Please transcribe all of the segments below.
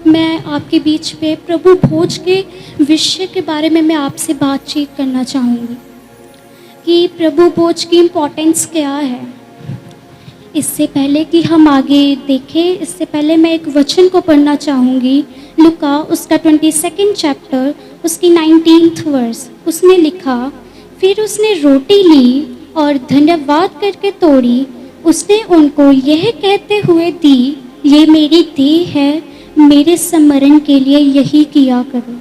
मैं आपके बीच पे प्रभु भोज के विषय के बारे में मैं आपसे बातचीत करना चाहूँगी कि प्रभु भोज की इम्पोर्टेंस क्या है। इससे पहले कि हम आगे देखें, इससे पहले मैं एक वचन को पढ़ना चाहूँगी। लूका उसका 22 चैप्टर उसकी 19th वर्स, उसने लिखा, फिर उसने रोटी ली और धन्यवाद करके तोड़ी, उसने उनको यह कहते हुए दी, ये मेरी देह है, मेरे स्मरण के लिए यही किया करो।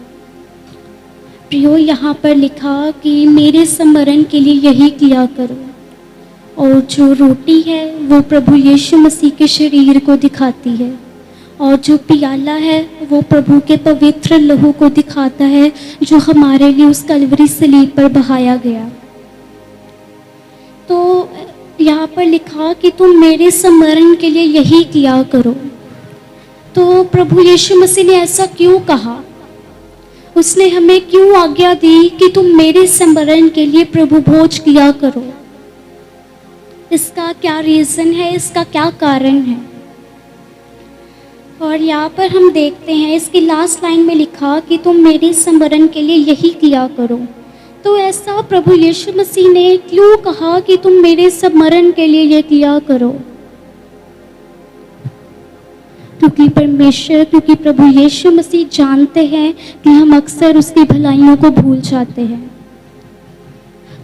प्रियो, यहाँ पर लिखा कि मेरे स्मरण के लिए यही किया करो। और जो रोटी है वो प्रभु यीशु मसीह के शरीर को दिखाती है, और जो पियाला है वो प्रभु के पवित्र लहू को दिखाता है, जो हमारे लिए उस कलवरी सलीब पर बहाया गया। तो यहाँ पर लिखा कि तुम मेरे स्मरण के लिए यही किया करो। तो प्रभु यीशु मसीह ने ऐसा क्यों कहा? उसने हमें क्यों आज्ञा दी कि तुम मेरे स्मरण के लिए प्रभु भोज किया करो? इसका क्या रीज़न है, इसका क्या कारण है? और यहाँ पर हम देखते हैं इसकी लास्ट लाइन में लिखा कि तुम मेरे स्मरण के लिए यही किया करो। तो ऐसा प्रभु यीशु मसीह ने क्यों कहा कि तुम मेरे स्मरण के लिए ये किया करो? क्योंकि प्रभु यीशु मसीह जानते हैं कि हम अक्सर उसकी भलाइयों को भूल जाते हैं।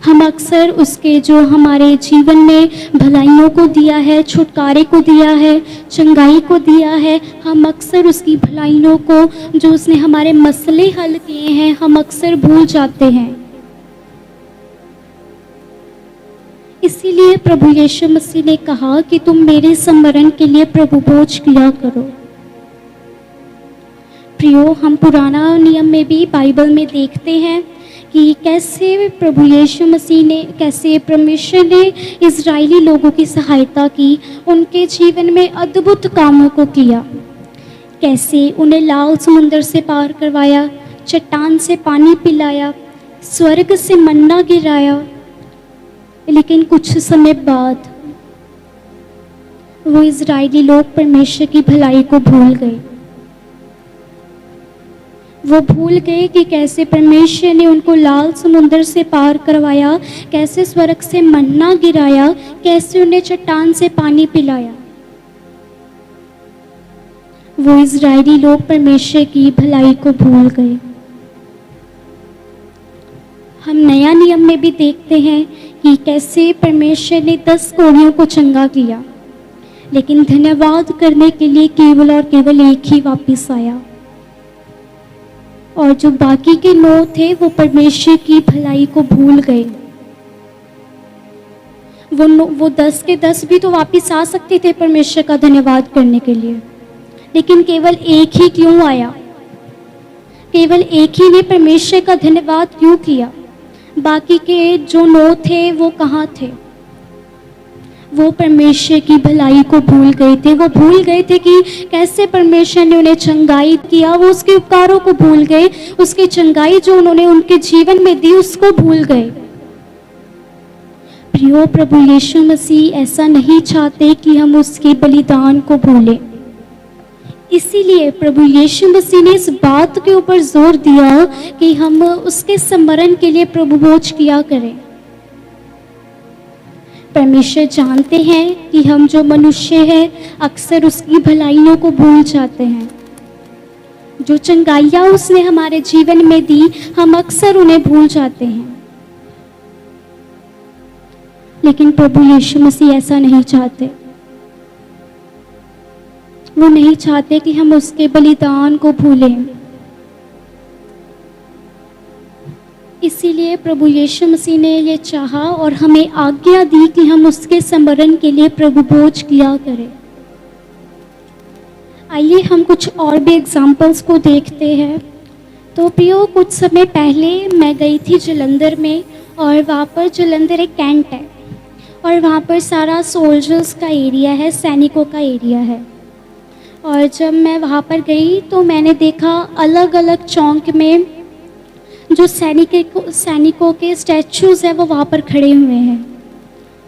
हम अक्सर उसके जो हमारे जीवन में भलाइयों को दिया है, छुटकारे को दिया है, चंगाई को दिया है, हम अक्सर उसकी भलाइयों को, जो उसने हमारे मसले हल किए हैं, हम अक्सर भूल जाते हैं। इसीलिए प्रभु यीशु मसीह ने कहा कि तुम मेरे स्मरण के लिए प्रभु भोज किया करो। प्रियो, हम पुराना नियम में भी बाइबल में देखते हैं कि कैसे प्रभु यीशु मसीह ने, कैसे परमेश्वर ने इज़राइली लोगों की सहायता की, उनके जीवन में अद्भुत कामों को किया। कैसे उन्हें लाल समुंदर से पार करवाया, चट्टान से पानी पिलाया, स्वर्ग से मन्ना गिराया। लेकिन कुछ समय बाद वो इज़राइली लोग परमेश्वर की भलाई को भूल गए। वो भूल गए कि कैसे परमेश्वर ने उनको लाल समुंदर से पार करवाया, कैसे स्वर्ग से मन्ना गिराया, कैसे उन्हें चट्टान से पानी पिलाया। वो इज़राइली लोग परमेश्वर की भलाई को भूल गए। हम नया नियम में भी देखते हैं कि कैसे परमेश्वर ने 10 कोढ़ियों को चंगा किया, लेकिन धन्यवाद करने के लिए केवल और केवल एक ही वापस आया, और जो बाकी के 9 थे वो परमेश्वर की भलाई को भूल गए। वो 10 के 10 भी तो वापस आ सकते थे परमेश्वर का धन्यवाद करने के लिए, लेकिन केवल एक ही क्यों आया? केवल एक ही ने परमेश्वर का धन्यवाद क्यों किया? बाकी के जो 9 थे वो कहाँ थे? वो परमेश्वर की भलाई को भूल गए थे। वो भूल गए थे कि कैसे परमेश्वर ने उन्हें चंगाई किया। वो उसके उपकारों को भूल गए, उसकी चंगाई जो उन्होंने उनके जीवन में दी उसको भूल गए। प्रियो, प्रभु यीशु मसीह ऐसा नहीं चाहते कि हम उसके बलिदान को भूलें। इसीलिए प्रभु यीशु मसीह ने इस बात के ऊपर जोर दिया कि हम उसके स्मरण के लिए प्रभु भोज किया करें। परमेश्वर जानते हैं कि हम जो मनुष्य हैं अक्सर उसकी भलाइयों को भूल जाते हैं। जो चंगाइयाँ उसने हमारे जीवन में दी, हम अक्सर उन्हें भूल जाते हैं। लेकिन प्रभु यीशु मसीह ऐसा नहीं चाहते। वो नहीं चाहते कि हम उसके बलिदान को भूलें। इसीलिए प्रभु यीशु मसीह ने ये चाहा और हमें आज्ञा दी कि हम उसके स्मरण के लिए प्रभु भोज किया करें। आइए हम कुछ और भी एग्जाम्पल्स को देखते हैं। तो प्रियो, कुछ समय पहले मैं गई थी जलंधर में, और वहाँ पर जलंधर एक कैंट है, और वहाँ पर सारा सोल्जर्स का एरिया है, सैनिकों का एरिया है। और जब मैं वहाँ पर गई तो मैंने देखा अलग अलग चौक में जो सैनिकों के स्टैचूज़ हैं वो वहाँ पर खड़े हुए हैं।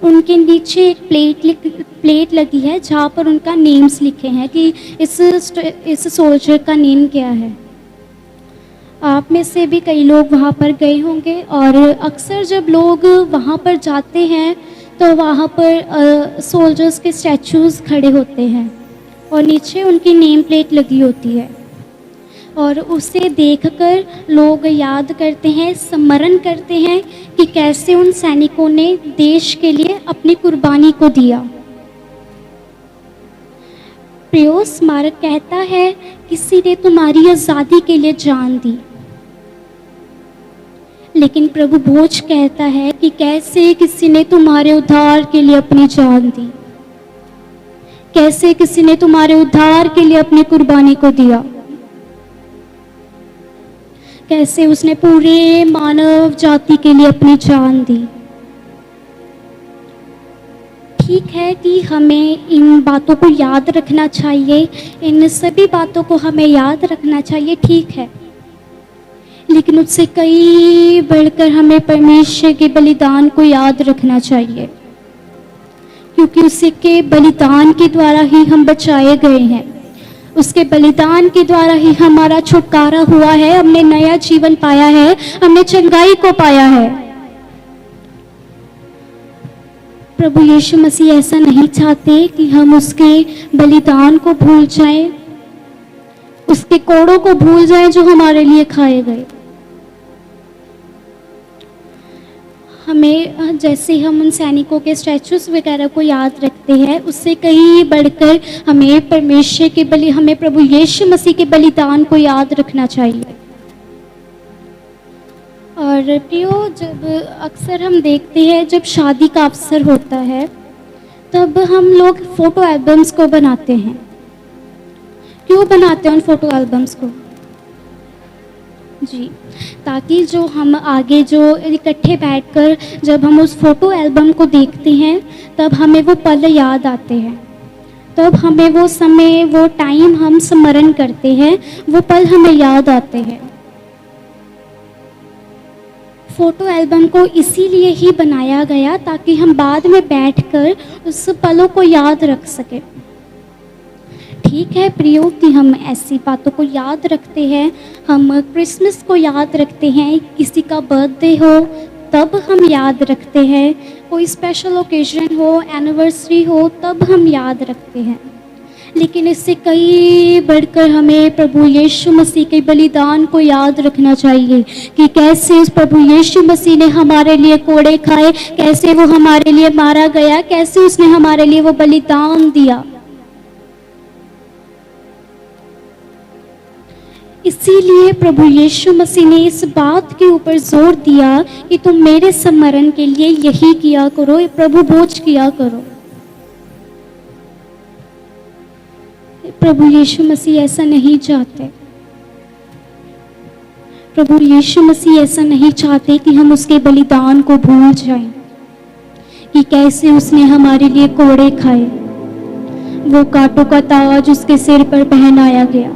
उनके नीचे एक प्लेट लगी है जहाँ पर उनका नेम्स लिखे हैं कि इस सोल्जर का नेम क्या है। आप में से भी कई लोग वहाँ पर गए होंगे, और अक्सर जब लोग वहाँ पर जाते हैं तो वहाँ पर सोल्जर्स के स्टैचूज़ खड़े होते हैं और नीचे उनकी नेम प्लेट लगी होती है, और उसे देखकर लोग याद करते हैं, स्मरण करते हैं कि कैसे उन सैनिकों ने देश के लिए अपनी कुर्बानी को दिया। प्रियो, स्मारक कहता है किसी ने तुम्हारी आज़ादी के लिए जान दी, लेकिन प्रभु भोज कहता है कि कैसे किसी ने तुम्हारे उद्धार के लिए अपनी जान दी, कैसे किसी ने तुम्हारे उद्धार के लिए अपनी कुर्बानी को दिया, कैसे उसने पूरे मानव जाति के लिए अपनी जान दी। ठीक है कि हमें इन बातों को याद रखना चाहिए, इन सभी बातों को हमें याद रखना चाहिए, ठीक है, लेकिन उससे कई बढ़कर हमें परमेश्वर के बलिदान को याद रखना चाहिए, क्योंकि उसके बलिदान के द्वारा ही हम बचाए गए हैं, उसके बलिदान के द्वारा ही हमारा छुटकारा हुआ है, हमने नया जीवन पाया है, हमने चंगाई को पाया है। प्रभु यीशु मसीह ऐसा नहीं चाहते कि हम उसके बलिदान को भूल जाएं, उसके कोड़ों को भूल जाएं जो हमारे लिए खाए गए। हमें जैसे हम उन सैनिकों के स्टैचूज वगैरह को याद रखते हैं, उससे कहीं बढ़कर हमें परमेश्वर के हमें प्रभु यीशु मसीह के बलिदान को याद रखना चाहिए। और प्रियो, जब अक्सर हम देखते हैं जब शादी का अवसर होता है तब हम लोग फ़ोटो एल्बम्स को बनाते हैं। क्यों बनाते हैं उन फ़ोटो एल्बम्स को? जी, ताकि जो हम आगे जो इकट्ठे बैठकर जब हम उस फ़ोटो एल्बम को देखते हैं तब हमें वो पल याद आते हैं, तब हमें वो समय, वो टाइम हम स्मरण करते हैं, वो पल हमें याद आते हैं। फ़ोटो एल्बम को इसीलिए ही बनाया गया ताकि हम बाद में बैठकर उस पलों को याद रख सकें। ठीक है प्रियो कि हम ऐसी बातों को याद रखते हैं, हम क्रिसमस को याद रखते हैं, किसी का बर्थडे हो तब हम याद रखते हैं, कोई स्पेशल ओकेजन हो, एनिवर्सरी हो तब हम याद रखते हैं, लेकिन इससे कई बढ़कर हमें प्रभु यीशु मसीह के बलिदान को याद रखना चाहिए कि कैसे उस प्रभु यीशु मसीह ने हमारे लिए कोड़े खाए, कैसे वो हमारे लिए मारा गया, कैसे उसने हमारे लिए वो बलिदान दिया। इसीलिए प्रभु यीशु मसीह ने इस बात के ऊपर जोर दिया कि तुम मेरे स्मरण के लिए यही किया करो, प्रभु भोज किया करो। प्रभु यीशु मसीह ऐसा नहीं चाहते, प्रभु यीशु मसीह ऐसा नहीं चाहते कि हम उसके बलिदान को भूल जाएं, कि कैसे उसने हमारे लिए कोड़े खाए, वो कांटों का ताज उसके सिर पर पहनाया गया,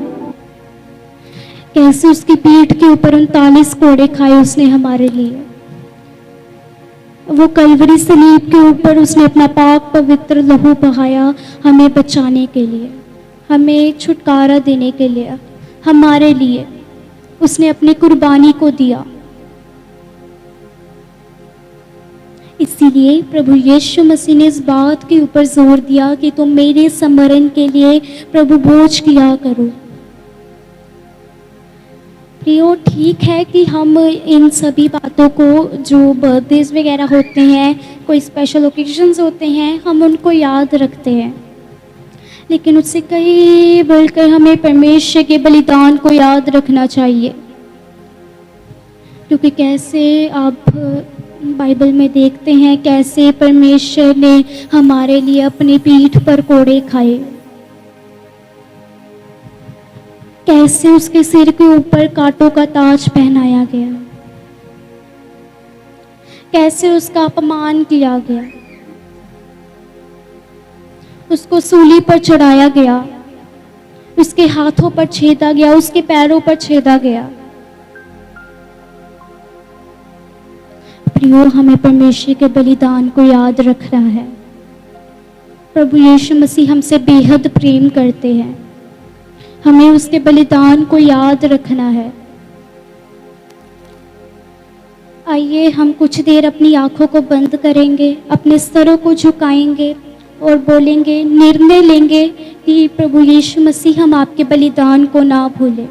कैसे उसकी पीठ के ऊपर 39 कोड़े खाए उसने हमारे लिए, वो कलवरी सलीब के ऊपर उसने अपना पाक पवित्र लहू बहाया हमें बचाने के लिए, हमें छुटकारा देने के लिए, हमारे लिए उसने अपनी कुर्बानी को दिया। इसीलिए प्रभु यीशु मसीह ने इस बात के ऊपर जोर दिया कि तुम मेरे स्मरण के लिए प्रभु भोज किया करो। प्रियो, ठीक है कि हम इन सभी बातों को, जो बर्थडेज वगैरह होते हैं, कोई स्पेशल ओकेजन्स होते हैं, हम उनको याद रखते हैं, लेकिन उससे कहीं बढ़कर हमें परमेश्वर के बलिदान को याद रखना चाहिए, क्योंकि कैसे आप बाइबल में देखते हैं कैसे परमेश्वर ने हमारे लिए अपनी पीठ पर कोड़े खाए, कैसे उसके सिर के ऊपर कांटों का ताज पहनाया गया, कैसे उसका अपमान किया गया, उसको सूली पर चढ़ाया गया, उसके हाथों पर छेदा गया, उसके पैरों पर छेदा गया। प्रियो, हमें परमेश्वर के बलिदान को याद रखना है। प्रभु यीशु मसीह हमसे बेहद प्रेम करते हैं, हमें उसके बलिदान को याद रखना है। आइए हम कुछ देर अपनी आंखों को बंद करेंगे, अपने सरों को झुकाएंगे और बोलेंगे, निर्णय लेंगे कि प्रभु यीशु मसीह हम आपके बलिदान को ना भूलें।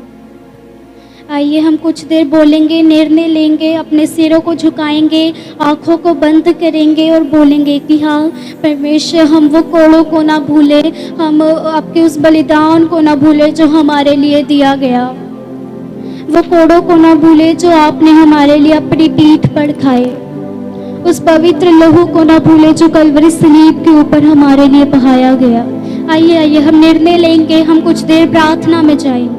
आइए हम कुछ देर बोलेंगे, निर्णय लेंगे, अपने सिरों को झुकाएंगे, आंखों को बंद करेंगे और बोलेंगे कि हाँ परमेश्वर, हम वो कोड़ों को ना भूले, हम आपके उस बलिदान को ना भूले जो हमारे लिए दिया गया, वो कोड़ों को ना भूले जो आपने हमारे लिए अपनी पीठ पर खाए, उस पवित्र लहू को ना भूले जो कलवरी सलीब के ऊपर हमारे लिए बहाया गया। आइए आइए हम निर्णय लेंगे, हम कुछ देर प्रार्थना में जाएंगे।